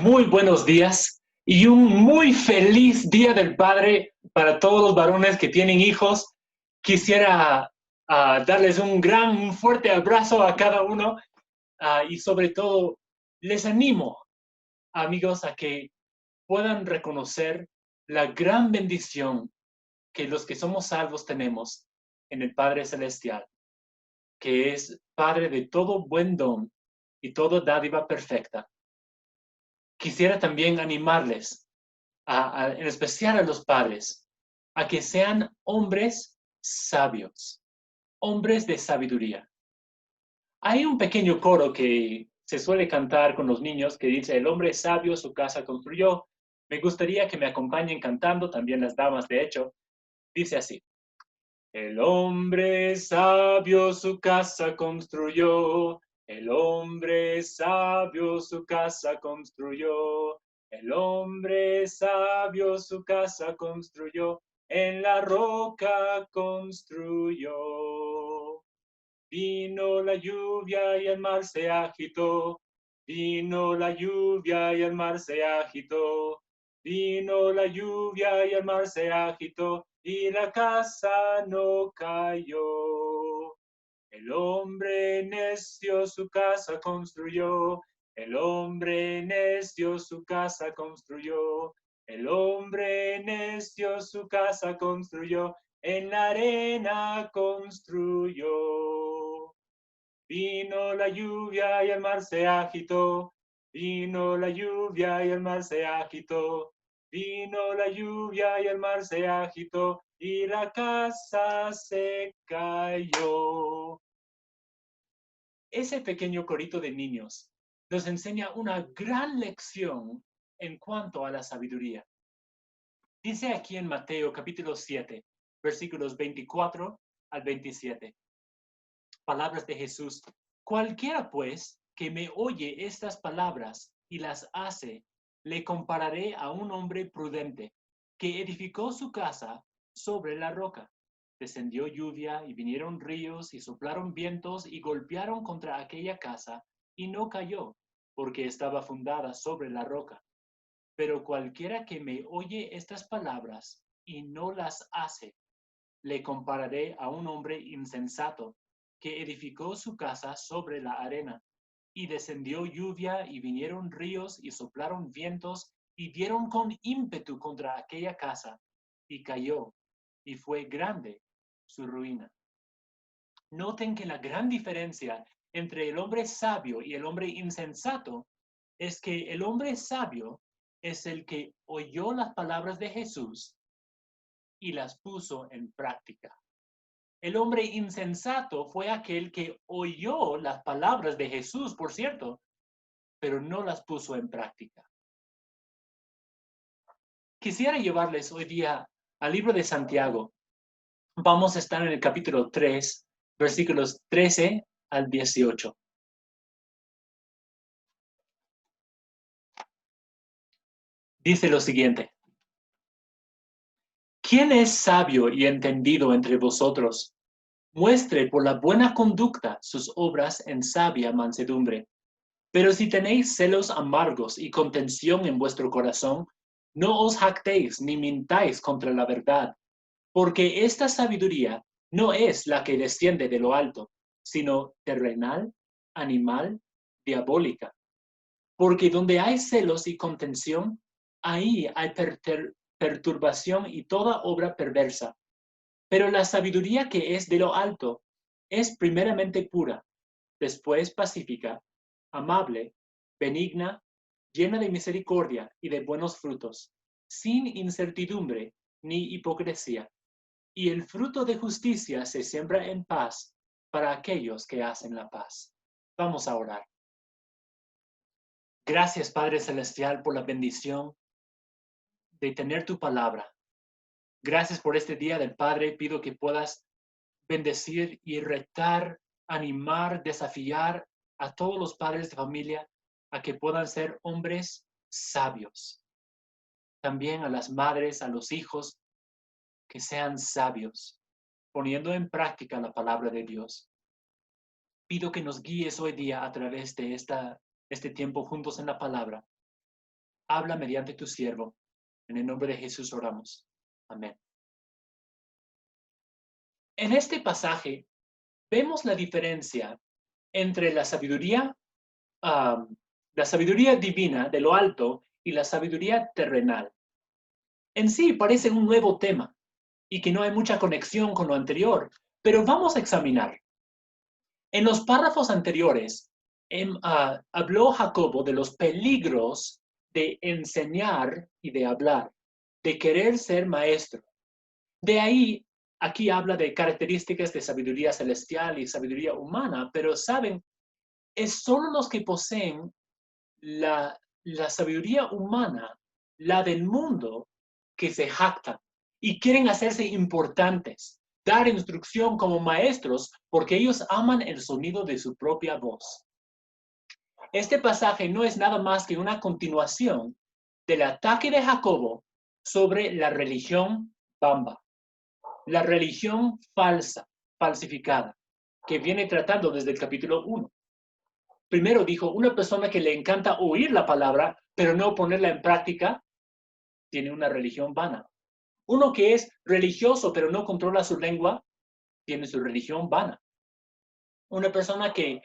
Muy buenos días y un muy feliz Día del Padre para todos los varones que tienen hijos. Quisiera darles un fuerte abrazo a cada uno y sobre todo les animo, amigos, a que puedan reconocer la gran bendición que los que somos salvos tenemos en el Padre Celestial, que es Padre de todo buen don y toda dádiva perfecta. Quisiera también animarles en especial a los padres, a que sean hombres sabios, hombres de sabiduría. Hay un pequeño coro que se suele cantar con los niños que dice, el hombre sabio su casa construyó. Me gustaría que me acompañen cantando, también las damas, de hecho. Dice así. El hombre sabio su casa construyó, el hombre sabio su casa construyó, el hombre sabio su casa construyó, en la roca construyó. Vino la lluvia y el mar se agitó, vino la lluvia y el mar se agitó, vino la lluvia y el mar se agitó, y la casa no cayó. El hombre necio su casa construyó, el hombre necio su casa construyó, el hombre necio su casa construyó, en la arena construyó. Vino la lluvia y el mar se agitó, vino la lluvia y el mar se agitó, vino la lluvia y el mar se agitó, y la casa se cayó. Ese pequeño corito de niños nos enseña una gran lección en cuanto a la sabiduría. Dice aquí en Mateo capítulo 7, versículos 24 al 27. Palabras de Jesús. Cualquiera, pues, que me oye estas palabras y las hace, le compararé a un hombre prudente que edificó su casa sobre la roca. Descendió lluvia y vinieron ríos y soplaron vientos y golpearon contra aquella casa y no cayó, porque estaba fundada sobre la roca. Pero cualquiera que me oye estas palabras y no las hace, le compararé a un hombre insensato que edificó su casa sobre la arena. Y descendió lluvia y vinieron ríos y soplaron vientos y dieron con ímpetu contra aquella casa y cayó, y fue grande su ruina. Noten que la gran diferencia entre el hombre sabio y el hombre insensato es que el hombre sabio es el que oyó las palabras de Jesús y las puso en práctica. El hombre insensato fue aquel que oyó las palabras de Jesús, por cierto, pero no las puso en práctica. Quisiera llevarles hoy día al libro de Santiago. Vamos a estar en el capítulo 3, versículos 13 al 18. Dice lo siguiente. ¿Quién es sabio y entendido entre vosotros? Muestre por la buena conducta sus obras en sabia mansedumbre. Pero si tenéis celos amargos y contención en vuestro corazón, no os jactéis ni mintáis contra la verdad, porque esta sabiduría no es la que desciende de lo alto, sino terrenal, animal, diabólica. Porque donde hay celos y contención, ahí hay perturbación y toda obra perversa. Pero la sabiduría que es de lo alto es primeramente pura, después pacífica, amable, benigna, llena de misericordia y de buenos frutos, sin incertidumbre ni hipocresía. Y el fruto de justicia se siembra en paz para aquellos que hacen la paz. Vamos a orar. Gracias, Padre Celestial, por la bendición de tener tu palabra. Gracias por este día del Padre. Pido que puedas bendecir y retar, animar, desafiar a todos los padres de familia a que puedan ser hombres sabios. También a las madres, a los hijos, que sean sabios, poniendo en práctica la palabra de Dios. Pido que nos guíes hoy día a través de este tiempo juntos en la palabra habla mediante tu siervo. En el nombre de Jesús oramos. Amén. En este pasaje vemos la diferencia entre la sabiduría divina de lo alto y la sabiduría terrenal. En sí parece un nuevo tema y que no hay mucha conexión con lo anterior, pero vamos a examinar. En los párrafos anteriores habló Jacobo de los peligros de enseñar y de hablar, de querer ser maestro. De ahí, aquí habla de características de sabiduría celestial y sabiduría humana, pero saben, es solo los que poseen la sabiduría humana, la del mundo, que se jactan y quieren hacerse importantes, dar instrucción como maestros porque ellos aman el sonido de su propia voz. Este pasaje no es nada más que una continuación del ataque de Jacobo sobre la religión bamba, la religión falsa, falsificada, que viene tratando desde el capítulo 1. Primero dijo, una persona que le encanta oír la palabra, pero no ponerla en práctica, tiene una religión vana. Uno que es religioso, pero no controla su lengua, tiene su religión vana. Una persona que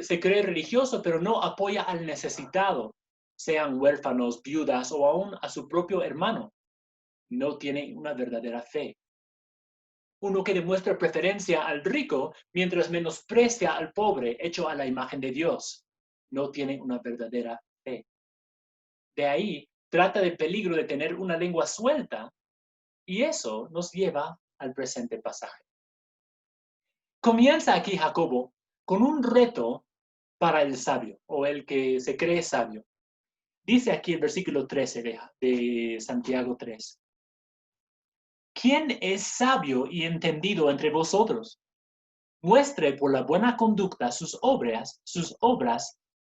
se cree religioso, pero no apoya al necesitado, sean huérfanos, viudas o aún a su propio hermano, no tiene una verdadera fe. Uno que demuestra preferencia al rico mientras menosprecia al pobre hecho a la imagen de Dios, no tiene una verdadera fe. De ahí trata del peligro de tener una lengua suelta y eso nos lleva al presente pasaje. Comienza aquí Jacobo con un reto para el sabio o el que se cree sabio. Dice aquí el versículo 13 de Santiago 3. ¿Quién es sabio y entendido entre vosotros? Muestre por la buena conducta sus obras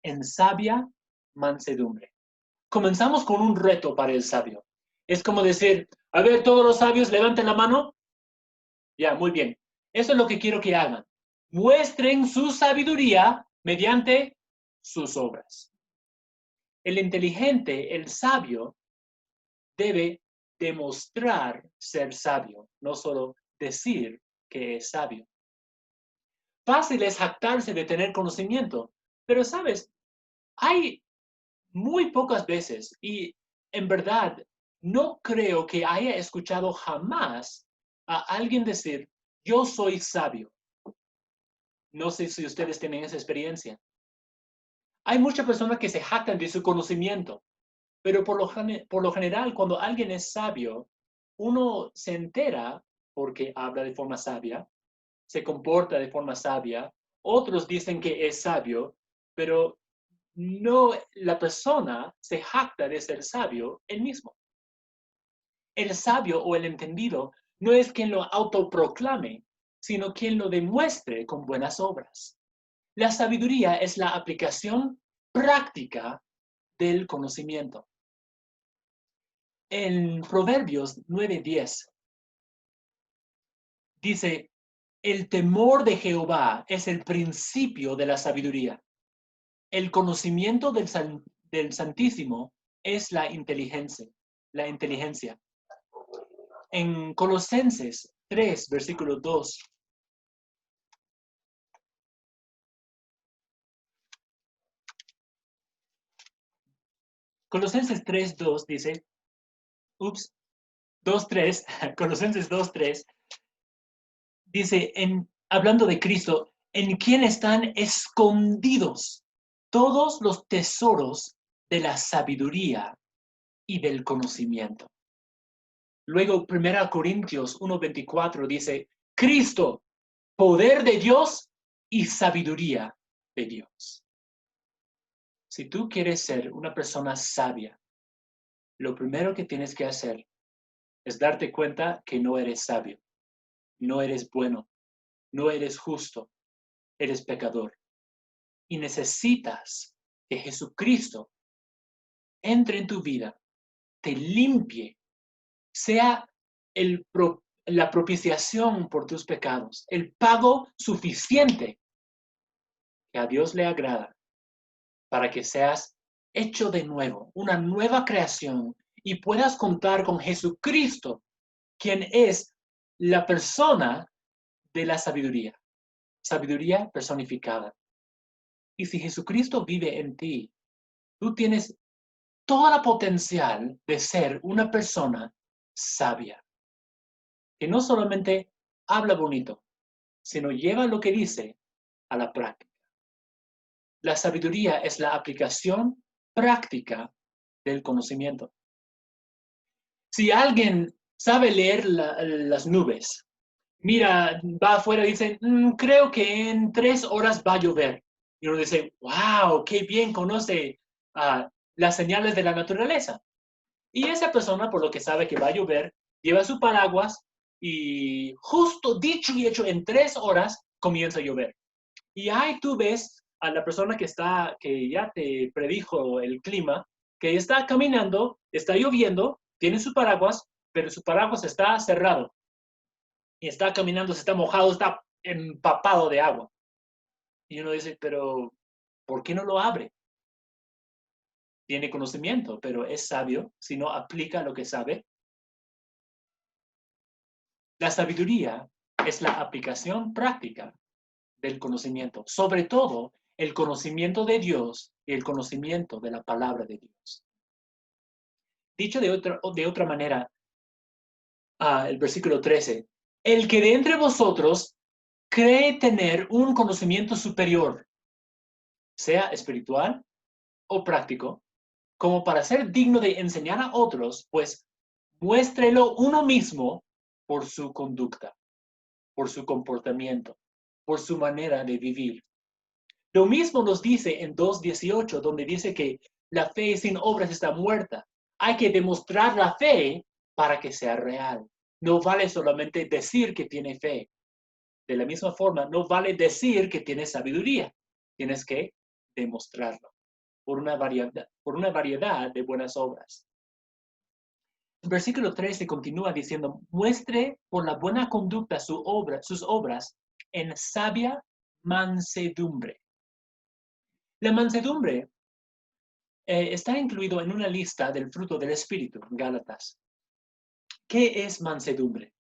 en sabia mansedumbre. Comenzamos con un reto para el sabio. Es como decir, a ver, todos los sabios levanten la mano. Ya, muy bien. Eso es lo que quiero que hagan. Muestren su sabiduría mediante sus obras. El inteligente, el sabio, debe demostrar ser sabio, no solo decir que es sabio. Fácil es jactarse de tener conocimiento, pero sabes, hay muy pocas veces y en verdad no creo que haya escuchado jamás a alguien decir, yo soy sabio. No sé si ustedes tienen esa experiencia. Hay muchas personas que se jactan de su conocimiento, pero por lo general, cuando alguien es sabio, uno se entera porque habla de forma sabia, se comporta de forma sabia, otros dicen que es sabio, pero no la persona se jacta de ser sabio él mismo. El sabio o el entendido no es quien lo autoproclame, sino quien lo demuestre con buenas obras. La sabiduría es la aplicación práctica del conocimiento. En Proverbios 9:10 dice, el temor de Jehová es el principio de la sabiduría. El conocimiento del Santísimo es la inteligencia. En Colosenses 3, versículo 2, Colosenses 3:2 dice, 2:3, Colosenses 2:3, dice, hablando de Cristo, en quien están escondidos todos los tesoros de la sabiduría y del conocimiento. Luego, 1 Corintios 1:24 dice, Cristo, poder de Dios y sabiduría de Dios. Si tú quieres ser una persona sabia, lo primero que tienes que hacer es darte cuenta que no eres sabio, no eres bueno, no eres justo, eres pecador. Y necesitas que Jesucristo entre en tu vida, te limpie, sea la propiciación por tus pecados, el pago suficiente que a Dios le agrada para que seas hecho de nuevo, una nueva creación, y puedas contar con Jesucristo, quien es la persona de la sabiduría personificada. Y si Jesucristo vive en ti, tú tienes toda la potencial de ser una persona sabia, que no solamente habla bonito, sino lleva lo que dice a la práctica. La sabiduría es la aplicación práctica del conocimiento. Si alguien sabe leer las nubes, mira, va afuera y dice, creo que en 3 horas va a llover. Y uno dice, wow, qué bien conoce las señales de la naturaleza. Y esa persona, por lo que sabe que va a llover, lleva su paraguas y justo dicho y hecho, en 3 horas comienza a llover. Y ahí tú ves a la persona que ya te predijo el clima, que está caminando, está lloviendo, tiene su paraguas, pero su paraguas está cerrado. Y está caminando, se está mojado, está empapado de agua. Y uno dice, pero ¿por qué no lo abre? Tiene conocimiento, pero es sabio si no aplica lo que sabe. La sabiduría es la aplicación práctica del conocimiento, sobre todo el conocimiento de Dios y el conocimiento de la palabra de Dios. Dicho de otra manera, el versículo 13, el que de entre vosotros cree tener un conocimiento superior, sea espiritual o práctico, como para ser digno de enseñar a otros, pues muéstrelo uno mismo por su conducta, por su comportamiento, por su manera de vivir. Lo mismo nos dice en 2:18, donde dice que la fe sin obras está muerta. Hay que demostrar la fe para que sea real. No vale solamente decir que tiene fe. De la misma forma, no vale decir que tiene sabiduría. Tienes que demostrarlo por una variedad de buenas obras. El versículo 13 continúa diciendo, muestre por la buena conducta sus obras en sabia mansedumbre. La mansedumbre está incluido en una lista del fruto del Espíritu, Gálatas. ¿Qué es mansedumbre?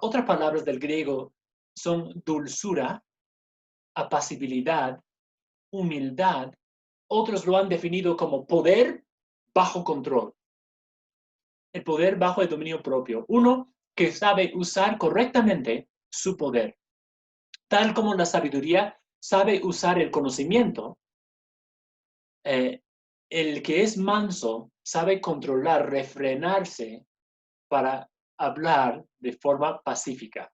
Otras palabras del griego son dulzura, apacibilidad, humildad. Otros lo han definido como poder bajo control. El poder bajo el dominio propio. Uno que sabe usar correctamente su poder. Tal como la sabiduría sabe usar el conocimiento, el que es manso sabe controlar, refrenarse para hablar de forma pacífica.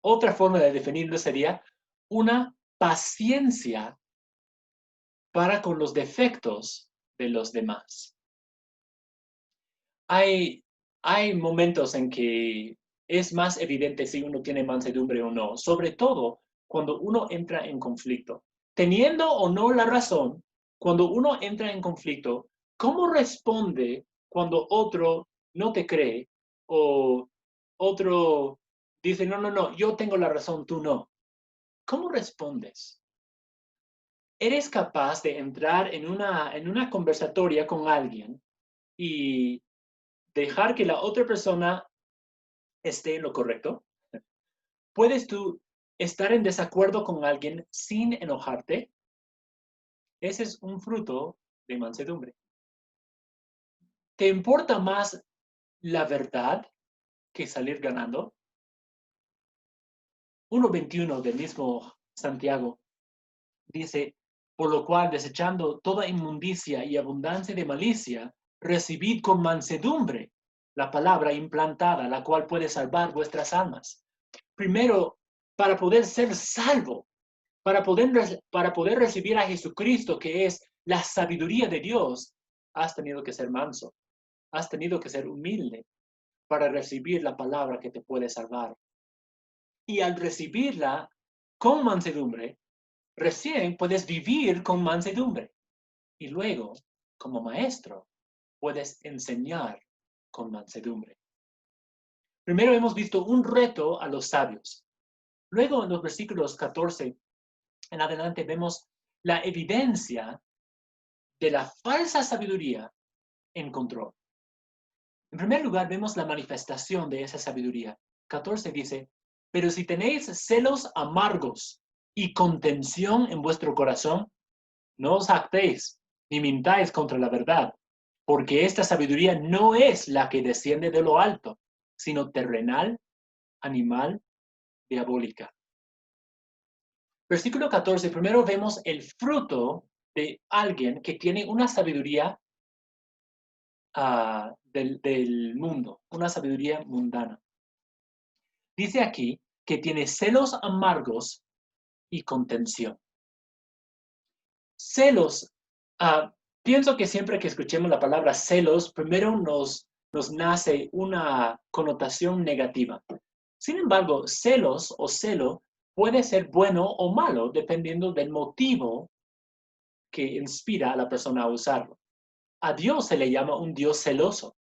Otra forma de definirlo sería una paciencia para con los defectos de los demás. Hay momentos en que es más evidente si uno tiene mansedumbre o no, sobre todo cuando uno entra en conflicto. Teniendo o no la razón, cuando uno entra en conflicto, ¿cómo responde cuando otro no te cree o otro dice, no, yo tengo la razón, tú no? ¿Cómo respondes? ¿Eres capaz de entrar en una conversatoria con alguien y dejar que la otra persona esté en lo correcto? ¿Puedes tú estar en desacuerdo con alguien sin enojarte? Ese es un fruto de mansedumbre. ¿Te importa más la verdad que salir ganando? 1:21 del mismo Santiago dice, por lo cual, desechando toda inmundicia y abundancia de malicia, recibid con mansedumbre la palabra implantada, la cual puede salvar vuestras almas. Primero, para poder ser salvo, para poder recibir a Jesucristo, que es la sabiduría de Dios, has tenido que ser manso, has tenido que ser humilde para recibir la palabra que te puede salvar. Y al recibirla con mansedumbre, recién puedes vivir con mansedumbre. Y luego, como maestro, puedes enseñar con mansedumbre. Primero hemos visto un reto a los sabios. Luego, en los versículos 14 en adelante, vemos la evidencia de la falsa sabiduría en control. En primer lugar, vemos la manifestación de esa sabiduría. 14 dice, pero si tenéis celos amargos y contención en vuestro corazón, no os jactéis ni mintáis contra la verdad, porque esta sabiduría no es la que desciende de lo alto, sino terrenal, animal, diabólica. Versículo 14, primero vemos el fruto de alguien que tiene una sabiduría del mundo, una sabiduría mundana. Dice aquí que tiene celos amargos y contención. Celos, pienso que siempre que escuchemos la palabra celos, primero nos nace una connotación negativa. Sin embargo, celos o celo puede ser bueno o malo dependiendo del motivo que inspira a la persona a usarlo. A Dios se le llama un Dios celoso.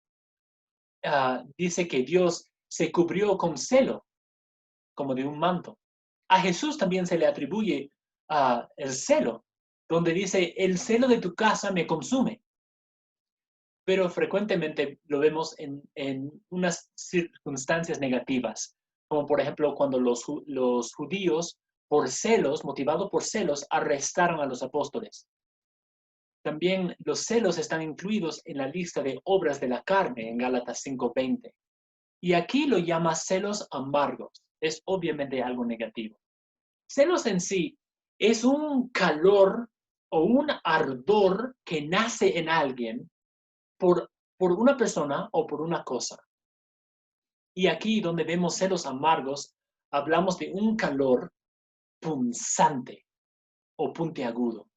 Dice que Dios se cubrió con celo, como de un manto. A Jesús también se le atribuye el celo, donde dice, el celo de tu casa me consume. Pero frecuentemente lo vemos en unas circunstancias negativas, como por ejemplo cuando los judíos, por celos, motivados por celos, arrestaron a los apóstoles. También los celos están incluidos en la lista de obras de la carne en Gálatas 5:20. Y aquí lo llama celos amargos. Es obviamente algo negativo. Celos en sí es un calor o un ardor que nace en alguien por una persona o por una cosa. Y aquí donde vemos celos amargos, hablamos de un calor punzante o puntiagudo.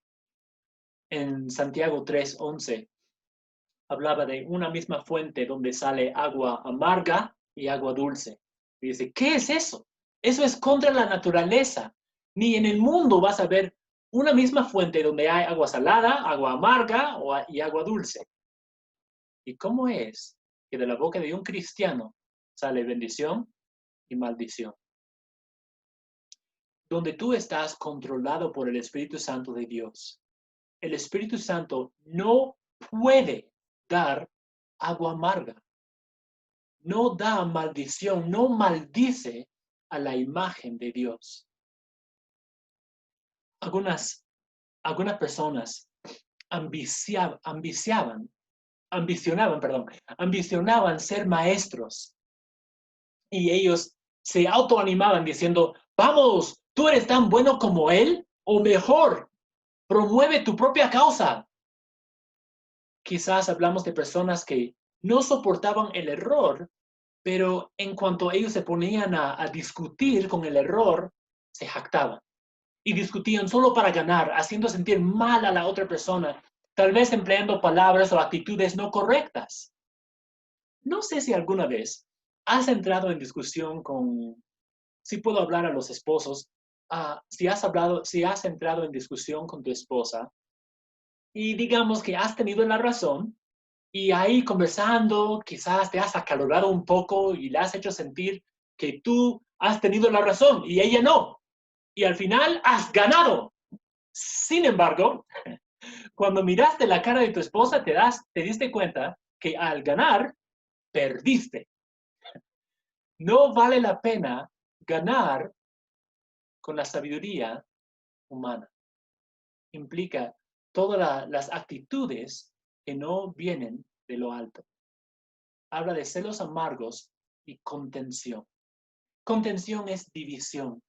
En Santiago 3:11 hablaba de una misma fuente donde sale agua amarga y agua dulce. Y dice, ¿qué es eso? Eso es contra la naturaleza. Ni en el mundo vas a ver una misma fuente donde hay agua salada, agua amarga y agua dulce. ¿Y cómo es que de la boca de un cristiano sale bendición y maldición? Donde tú estás controlado por el Espíritu Santo de Dios, el Espíritu Santo no puede dar agua amarga. No da maldición, no maldice a la imagen de Dios. Algunas personas ambicionaban ser maestros. Y ellos se autoanimaban diciendo, vamos, tú eres tan bueno como él, o mejor, promueve tu propia causa. Quizás hablamos de personas que no soportaban el error, pero en cuanto ellos se ponían a discutir con el error, se jactaban. Y discutían solo para ganar, haciendo sentir mal a la otra persona, tal vez empleando palabras o actitudes no correctas. No sé si alguna vez has entrado en discusión si puedo hablar a los esposos, si has entrado en discusión con tu esposa y digamos que has tenido la razón y ahí conversando quizás te has acalorado un poco y le has hecho sentir que tú has tenido la razón y ella no. Y al final has ganado. Sin embargo, cuando miraste la cara de tu esposa te diste cuenta que al ganar, perdiste. No vale la pena ganar con la sabiduría humana. Implica todas las actitudes que no vienen de lo alto. Habla de celos amargos y contención. Contención es división.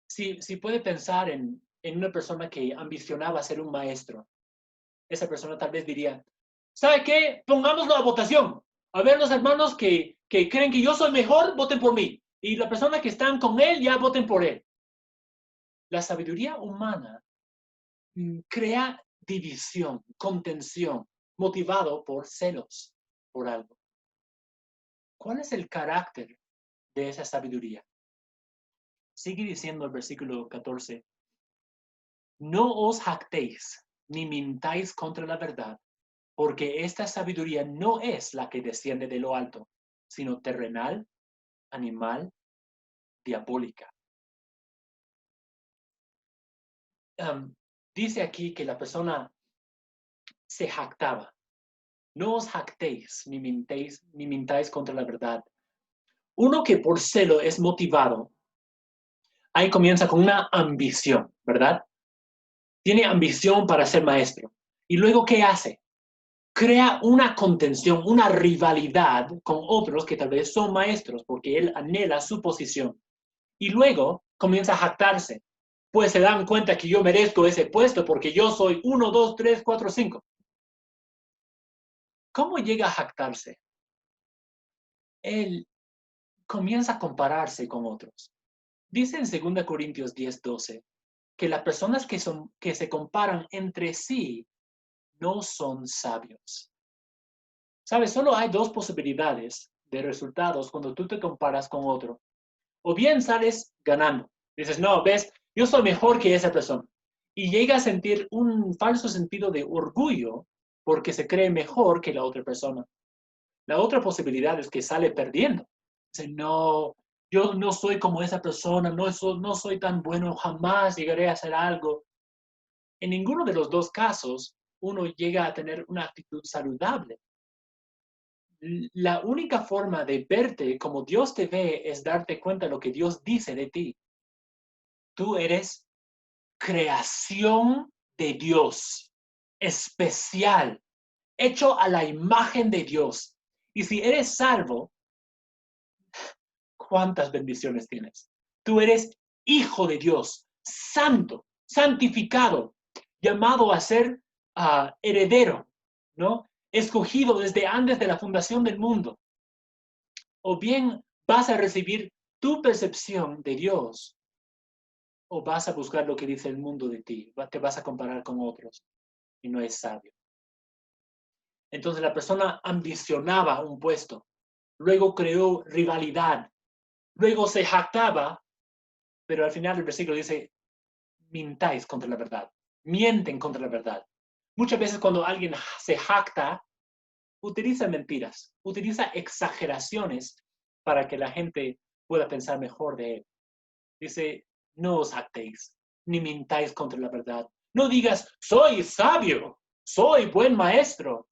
Si puede pensar en una persona que ambicionaba ser un maestro, esa persona tal vez diría, ¿sabe qué? Pongámoslo a votación. A ver, los hermanos que creen que yo soy mejor, voten por mí. Y la persona que están con él, ya voten por él. La sabiduría humana crea división, contención, motivado por celos, por algo. ¿Cuál es el carácter de esa sabiduría? Sigue diciendo el versículo 14. No os jactéis, ni mintáis contra la verdad, porque esta sabiduría no es la que desciende de lo alto, sino terrenal, animal, diabólica. Dice aquí que la persona se jactaba. No os jactéis ni mintáis contra la verdad. Uno que por celo es motivado, ahí comienza con una ambición, ¿verdad? Tiene ambición para ser maestro. ¿Y luego qué hace? Crea una contención, una rivalidad con otros que tal vez son maestros porque él anhela su posición. Y luego comienza a jactarse. Pues se dan cuenta que yo merezco ese puesto porque yo soy 1, 2, 3, 4, 5. ¿Cómo llega a jactarse? Él comienza a compararse con otros. Dice en 2 Corintios 10:12 que las personas que se comparan entre sí no son sabios. ¿Sabes? Solo hay dos posibilidades de resultados cuando tú te comparas con otro. O bien sales ganando. Dices, no, ves, yo soy mejor que esa persona. Y llega a sentir un falso sentido de orgullo porque se cree mejor que la otra persona. La otra posibilidad es que sale perdiendo. Dice, no, yo no soy como esa persona, no soy tan bueno, jamás llegaré a hacer algo. En ninguno de los dos casos uno llega a tener una actitud saludable. La única forma de verte como Dios te ve es darte cuenta de lo que Dios dice de ti. Tú eres creación de Dios, especial, hecho a la imagen de Dios. Y si eres salvo, ¿cuántas bendiciones tienes? Tú eres hijo de Dios, santo, santificado, llamado a ser heredero, ¿no? Escogido desde antes de la fundación del mundo. O bien vas a recibir tu percepción de Dios, o vas a buscar lo que dice el mundo de ti, te vas a comparar con otros, y no es sabio. Entonces la persona ambicionaba un puesto, luego creó rivalidad, luego se jactaba, pero al final el versículo dice, mintáis contra la verdad, mienten contra la verdad. Muchas veces cuando alguien se jacta, utiliza mentiras, utiliza exageraciones para que la gente pueda pensar mejor de él. Dice, no os jactéis, ni mintáis contra la verdad. No digas, soy sabio, soy buen maestro,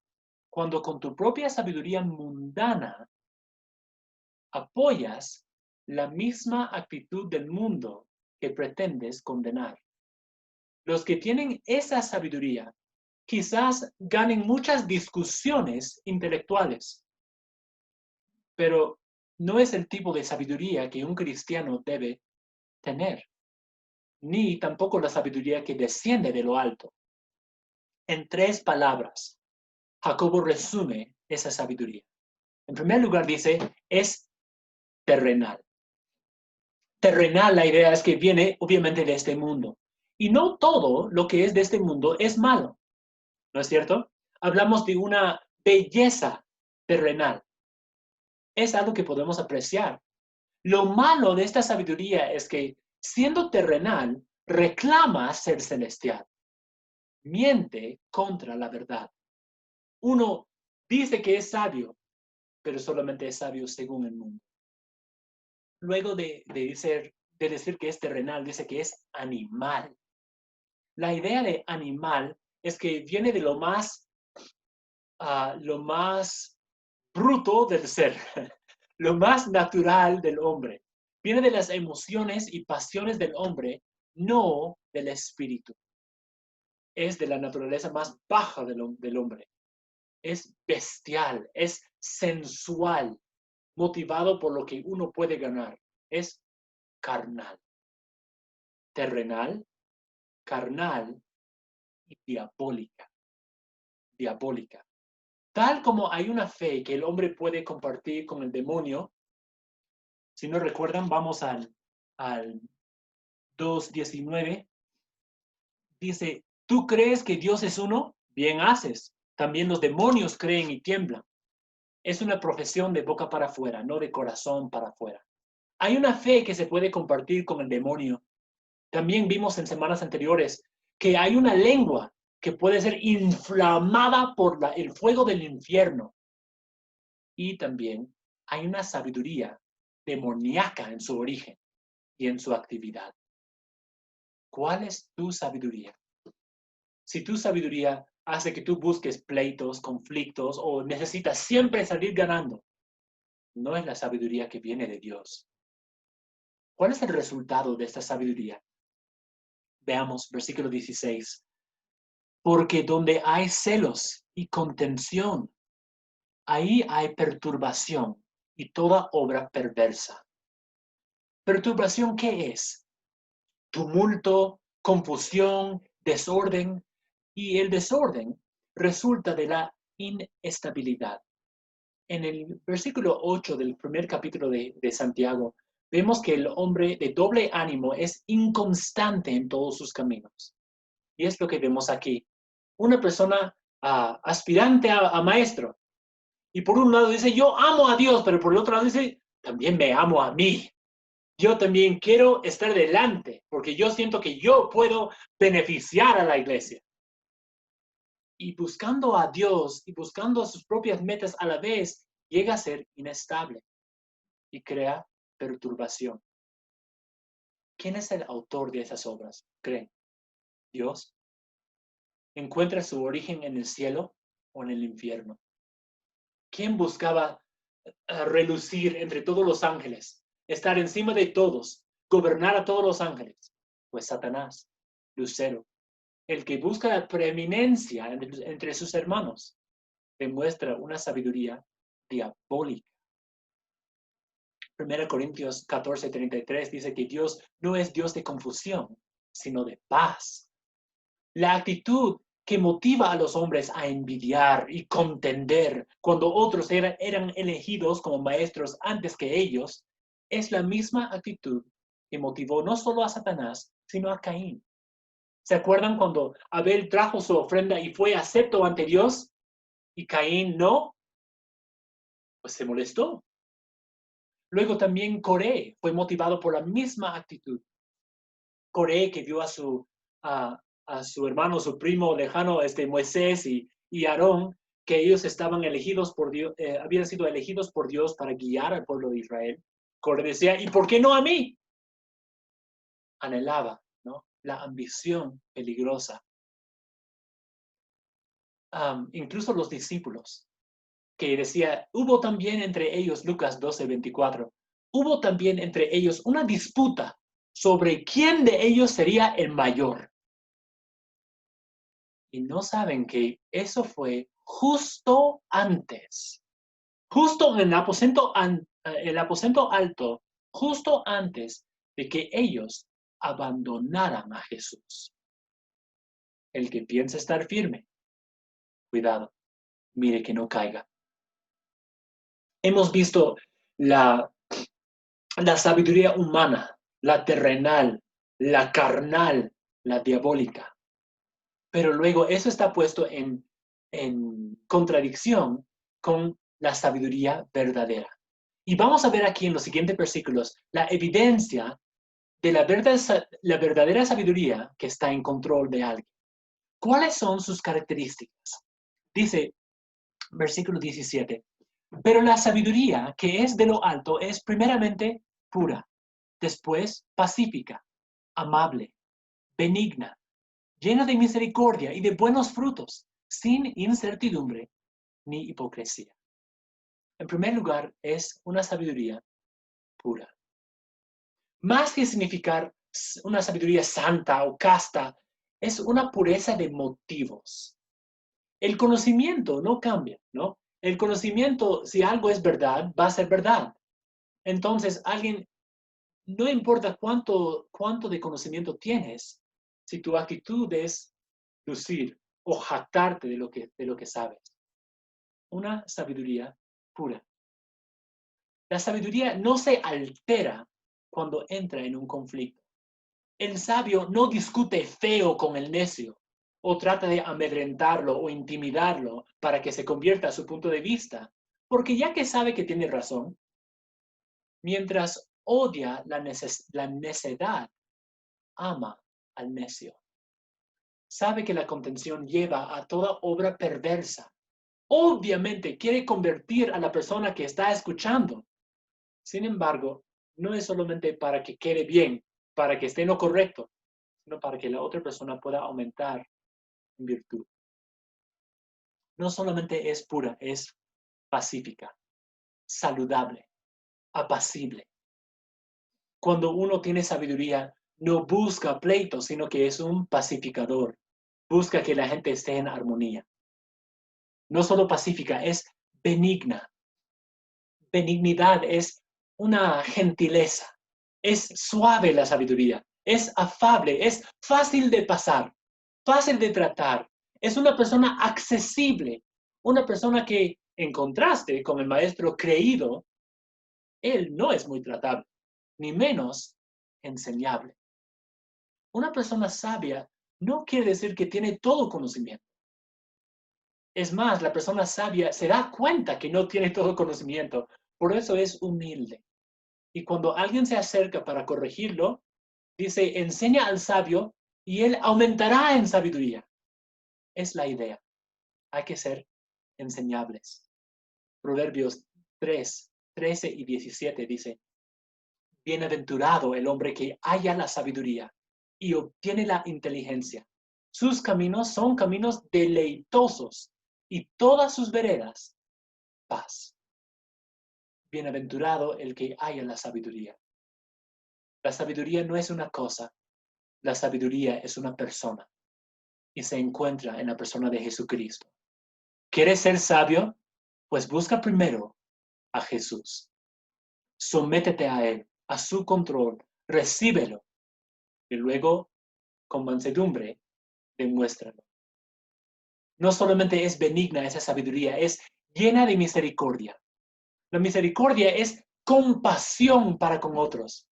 cuando con tu propia sabiduría mundana apoyas la misma actitud del mundo que pretendes condenar. Los que tienen esa sabiduría quizás ganen muchas discusiones intelectuales, pero no es el tipo de sabiduría que un cristiano debe tener, ni tampoco la sabiduría que desciende de lo alto. En 3 palabras, Jacobo resume esa sabiduría. En primer lugar dice, es terrenal. Terrenal, la idea es que viene obviamente de este mundo. Y no todo lo que es de este mundo es malo, ¿no es cierto? Hablamos de una belleza terrenal. Es algo que podemos apreciar. Lo malo de esta sabiduría es que, siendo terrenal, reclama ser celestial. Miente contra la verdad. Uno dice que es sabio, pero solamente es sabio según el mundo. Luego de decir que es terrenal, dice que es animal. La idea de animal es que viene de lo más bruto del ser, lo más natural del hombre. Viene de las emociones y pasiones del hombre, no del espíritu. Es de la naturaleza más baja del hombre. Es bestial, es sensual, motivado por lo que uno puede ganar. Es carnal, terrenal, carnal y diabólica. Diabólica. Tal como hay una fe que el hombre puede compartir con el demonio, si no recuerdan, vamos al 2:19. Dice, ¿tú crees que Dios es uno? Bien haces. También los demonios creen y tiemblan. Es una profesión de boca para afuera, no de corazón para afuera. Hay una fe que se puede compartir con el demonio. También vimos en semanas anteriores que hay una lengua que puede ser inflamada por el fuego del infierno. Y también hay una sabiduría demoníaca en su origen y en su actividad. ¿Cuál es tu sabiduría? Si tu sabiduría hace que tú busques pleitos, conflictos o necesitas siempre salir ganando. No es la sabiduría que viene de Dios. ¿Cuál es el resultado de esta sabiduría? Veamos, versículo 16. Porque donde hay celos y contención, ahí hay perturbación y toda obra perversa. ¿Perturbación qué es? Tumulto, confusión, desorden. Y el desorden resulta de la inestabilidad. En el versículo 8 del primer capítulo de Santiago, vemos que el hombre de doble ánimo es inconstante en todos sus caminos. Y es lo que vemos aquí. Una persona aspirante a maestro. Y por un lado dice, yo amo a Dios, pero por el otro lado dice, también me amo a mí. Yo también quiero estar delante, porque yo siento que yo puedo beneficiar a la iglesia. Y buscando a Dios y buscando sus propias metas a la vez, llega a ser inestable y crea perturbación. ¿Quién es el autor de esas obras? ¿Creen? ¿Dios? ¿Encuentra su origen en el cielo o en el infierno? ¿Quién buscaba relucir entre todos los ángeles, estar encima de todos, gobernar a todos los ángeles? Pues Satanás, Lucero, el que busca la preeminencia entre sus hermanos, demuestra una sabiduría diabólica. 1 Corintios 14:33 dice que Dios no es Dios de confusión, sino de paz. La actitud que motiva a los hombres a envidiar y contender cuando otros eran elegidos como maestros antes que ellos, es la misma actitud que motivó no solo a Satanás, sino a Caín. ¿Se acuerdan cuando Abel trajo su ofrenda y fue acepto ante Dios y Caín no? Pues se molestó. Luego también Coré fue motivado por la misma actitud. Coré que vio a su hermano, su primo lejano, Moisés y Aarón, que ellos estaban elegidos por Dios, habían sido elegidos por Dios para guiar al pueblo de Israel. Coré decía, ¿y por qué no a mí? Anhelaba, ¿no? La ambición peligrosa. Incluso los discípulos, que decía, hubo también entre ellos, Lucas 12:24, hubo también entre ellos una disputa sobre quién de ellos sería el mayor. Y no saben que eso fue justo antes, justo en el aposento alto, justo antes de que ellos abandonaran a Jesús. El que piensa estar firme, cuidado, mire que no caiga. Hemos visto la sabiduría humana, la terrenal, la carnal, la diabólica. Pero luego eso está puesto en contradicción con la sabiduría verdadera. Y vamos a ver aquí en los siguientes versículos la evidencia de la verdadera sabiduría que está en control de alguien. ¿Cuáles son sus características? Dice, versículo 17, pero la sabiduría que es de lo alto es primeramente pura, después pacífica, amable, benigna, llena de misericordia y de buenos frutos, sin incertidumbre ni hipocresía. En primer lugar, es una sabiduría pura. Más que significar una sabiduría santa o casta, es una pureza de motivos. El conocimiento no cambia, ¿no? El conocimiento, si algo es verdad, va a ser verdad. Entonces, no importa cuánto de conocimiento tienes, si tu actitud es lucir o jactarte de lo que sabes. Una sabiduría pura. La sabiduría no se altera cuando entra en un conflicto. El sabio no discute feo con el necio o trata de amedrentarlo o intimidarlo para que se convierta a su punto de vista, porque ya que sabe que tiene razón, mientras odia la necedad, ama al necio. Sabe que la contención lleva a toda obra perversa. Obviamente quiere convertir a la persona que está escuchando. Sin embargo, no es solamente para que quede bien, para que esté en lo correcto, sino para que la otra persona pueda aumentar en virtud. no solamente es pura, es pacífica, saludable, apacible. Cuando uno tiene sabiduría, no busca pleitos, sino que es un pacificador. Busca que la gente esté en armonía. No solo pacífica, es benigna. Benignidad es una gentileza. Es suave la sabiduría. Es afable, es fácil de pasar, fácil de tratar. Es una persona accesible. Una persona que, en contraste con el maestro creído, él no es muy tratable, ni menos enseñable. Una persona sabia no quiere decir que tiene todo conocimiento. Es más, la persona sabia se da cuenta que no tiene todo conocimiento, por eso es humilde. Y cuando alguien se acerca para corregirlo, dice, enseña al sabio y él aumentará en sabiduría. Es la idea. Hay que ser enseñables. Proverbios 3, 13 y 17 dice, bienaventurado el hombre que halla la sabiduría y obtiene la inteligencia. Sus caminos son caminos deleitosos y todas sus veredas, paz. Bienaventurado el que haya la sabiduría. La sabiduría no es una cosa, la sabiduría es una persona y se encuentra en la persona de Jesucristo. ¿Quieres ser sabio? Pues busca primero a Jesús. Sométete a Él, a su control, recíbelo y luego, con mansedumbre, demuéstralo. No solamente es benigna esa sabiduría, es llena de misericordia. La misericordia es compasión para con otros.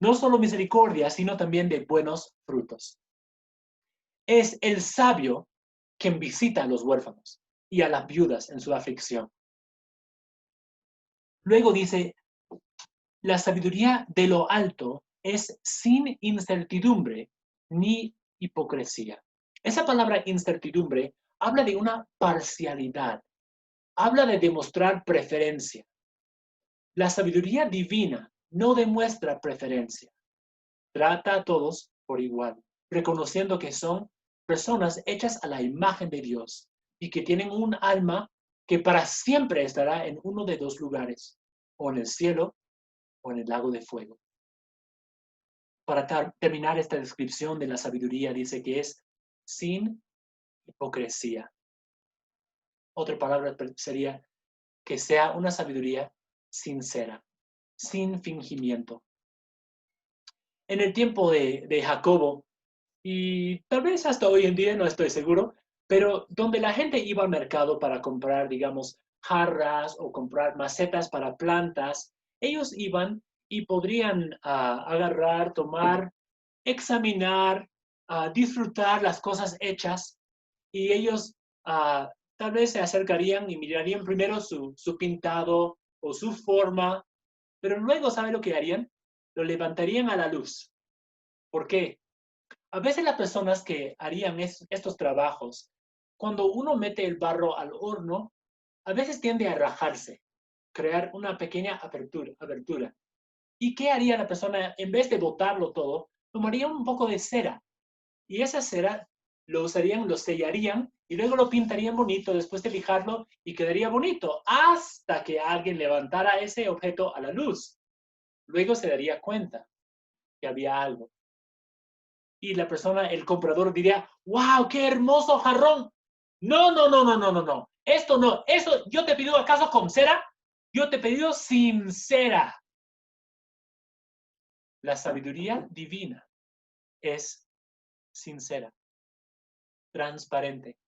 No solo misericordia, sino también de buenos frutos. Es el sabio quien visita a los huérfanos y a las viudas en su aflicción. Luego dice, la sabiduría de lo alto es sin incertidumbre ni hipocresía. Esa palabra incertidumbre habla de una parcialidad, habla de demostrar preferencia. La sabiduría divina no demuestra preferencia. Trata a todos por igual, reconociendo que son personas hechas a la imagen de Dios y que tienen un alma que para siempre estará en uno de dos lugares, o en el cielo o en el lago de fuego. Para terminar esta descripción de la sabiduría, dice que es sin hipocresía. Otra palabra sería que sea una sabiduría sincera, sin fingimiento. En el tiempo de Jacobo, y tal vez hasta hoy en día, no estoy seguro, pero donde la gente iba al mercado para comprar, digamos, jarras o comprar macetas para plantas, ellos iban y podrían agarrar, tomar, examinar, disfrutar las cosas hechas y ellos tal vez se acercarían y mirarían primero su pintado o su forma, pero luego, ¿sabe lo que harían? Lo levantarían a la luz. ¿Por qué? A veces las personas que harían estos trabajos, cuando uno mete el barro al horno, a veces tiende a rajarse, crear una pequeña abertura. ¿Y qué haría la persona? En vez de botarlo todo, tomaría un poco de cera y esa cera lo usarían, lo sellarían y luego lo pintarían bonito después de lijarlo y quedaría bonito hasta que alguien levantara ese objeto a la luz. Luego se daría cuenta que había algo. Y la persona, el comprador diría, wow, qué hermoso jarrón. No, no, no, no, no, no, no. Esto no, eso, yo te pido acaso con cera, yo te he pedido sin cera. La sabiduría divina es sincera, transparente.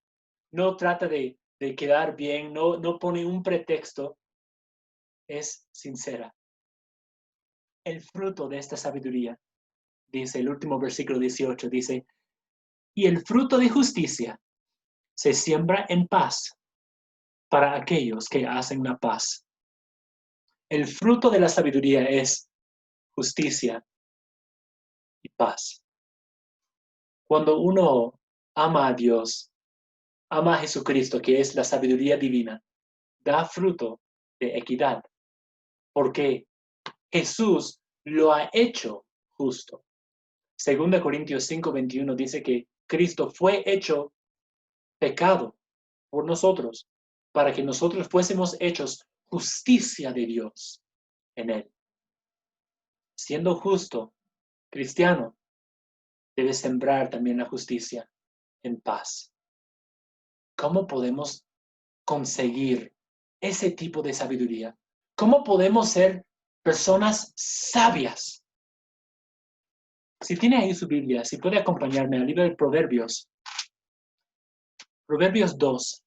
No trata de quedar bien, no pone un pretexto, es sincera. El fruto de esta sabiduría, dice el último versículo 18, dice, y el fruto de justicia se siembra en paz para aquellos que hacen la paz. El fruto de la sabiduría es justicia y paz. Cuando uno ama a Dios, ama a Jesucristo, que es la sabiduría divina, da fruto de equidad, porque Jesús lo ha hecho justo. 2 Corintios 5:21 dice que Cristo fue hecho pecado por nosotros, para que nosotros fuésemos hechos justicia de Dios en Él. Siendo justo, cristiano, debe sembrar también la justicia en paz. ¿Cómo podemos conseguir ese tipo de sabiduría? ¿Cómo podemos ser personas sabias? Si tiene ahí su Biblia, si puede acompañarme al libro de Proverbios. Proverbios 2,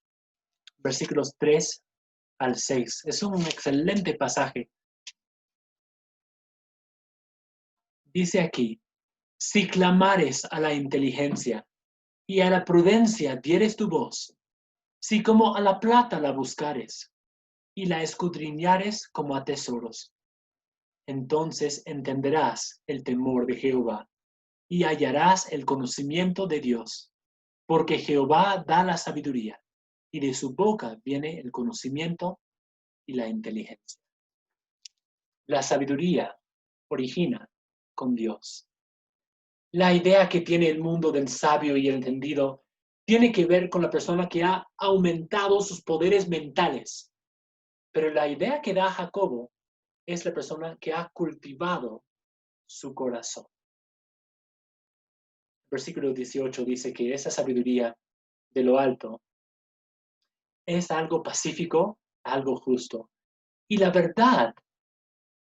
versículos 3 al 6. Es un excelente pasaje. Dice aquí, si clamares a la inteligencia y a la prudencia dieres tu voz, si como a la plata la buscares y la escudriñares como a tesoros, entonces entenderás el temor de Jehová y hallarás el conocimiento de Dios, porque Jehová da la sabiduría y de su boca viene el conocimiento y la inteligencia. La sabiduría origina con Dios. La idea que tiene el mundo del sabio y el entendido tiene que ver con la persona que ha aumentado sus poderes mentales. Pero la idea que da Jacobo es la persona que ha cultivado su corazón. El versículo 18 dice que esa sabiduría de lo alto es algo pacífico, algo justo. Y la verdad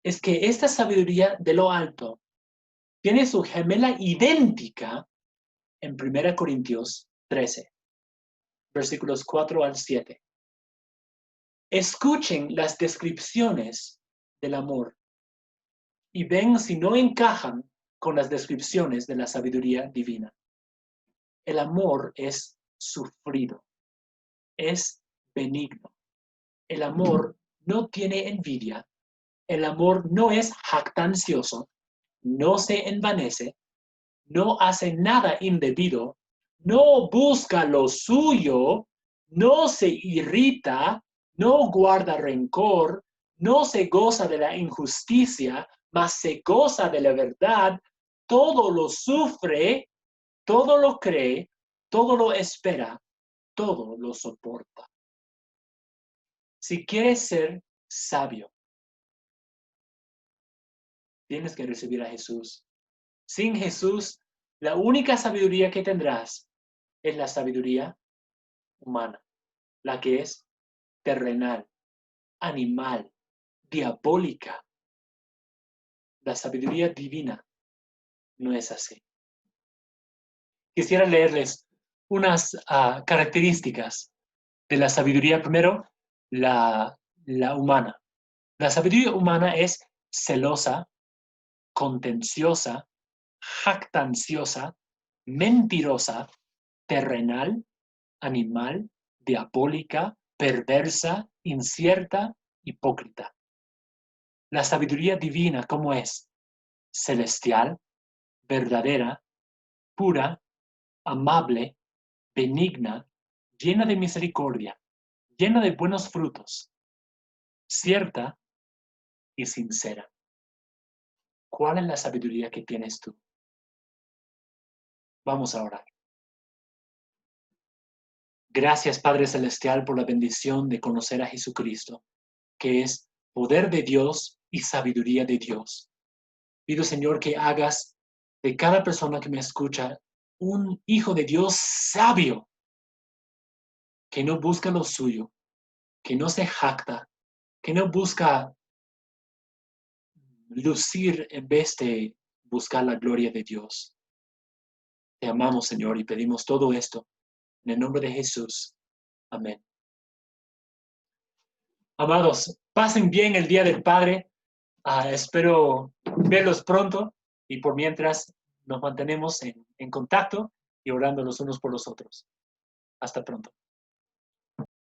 es que esta sabiduría de lo alto tiene su gemela idéntica en 1 Corintios 13, versículos 4 al 7. Escuchen las descripciones del amor y ven si no encajan con las descripciones de la sabiduría divina. El amor es sufrido, es benigno. El amor no tiene envidia. El amor no es jactancioso, no se envanece, no hace nada indebido, no busca lo suyo, no se irrita, no guarda rencor, no se goza de la injusticia, mas se goza de la verdad, todo lo sufre, todo lo cree, todo lo espera, todo lo soporta. Si quieres ser sabio, tienes que recibir a Jesús. Sin Jesús, la única sabiduría que tendrás es la sabiduría humana, la que es terrenal, animal, diabólica. La sabiduría divina no es así. Quisiera leerles unas características de la sabiduría. Primero, la humana. La sabiduría humana es celosa, contenciosa, jactanciosa, mentirosa, terrenal, animal, diabólica, perversa, incierta, hipócrita. La sabiduría divina, ¿cómo es? Celestial, verdadera, pura, amable, benigna, llena de misericordia, llena de buenos frutos, cierta y sincera. ¿Cuál es la sabiduría que tienes tú? Vamos a orar. Gracias, Padre Celestial, por la bendición de conocer a Jesucristo, que es poder de Dios y sabiduría de Dios. Pido, Señor, que hagas de cada persona que me escucha un hijo de Dios sabio, que no busca lo suyo, que no se jacta, que no busca lucir en vez de buscar la gloria de Dios. Te amamos, Señor, y pedimos todo esto en el nombre de Jesús. Amén. Amados, pasen bien el Día del Padre. Espero verlos pronto y por mientras nos mantenemos en contacto y orando los unos por los otros. Hasta pronto.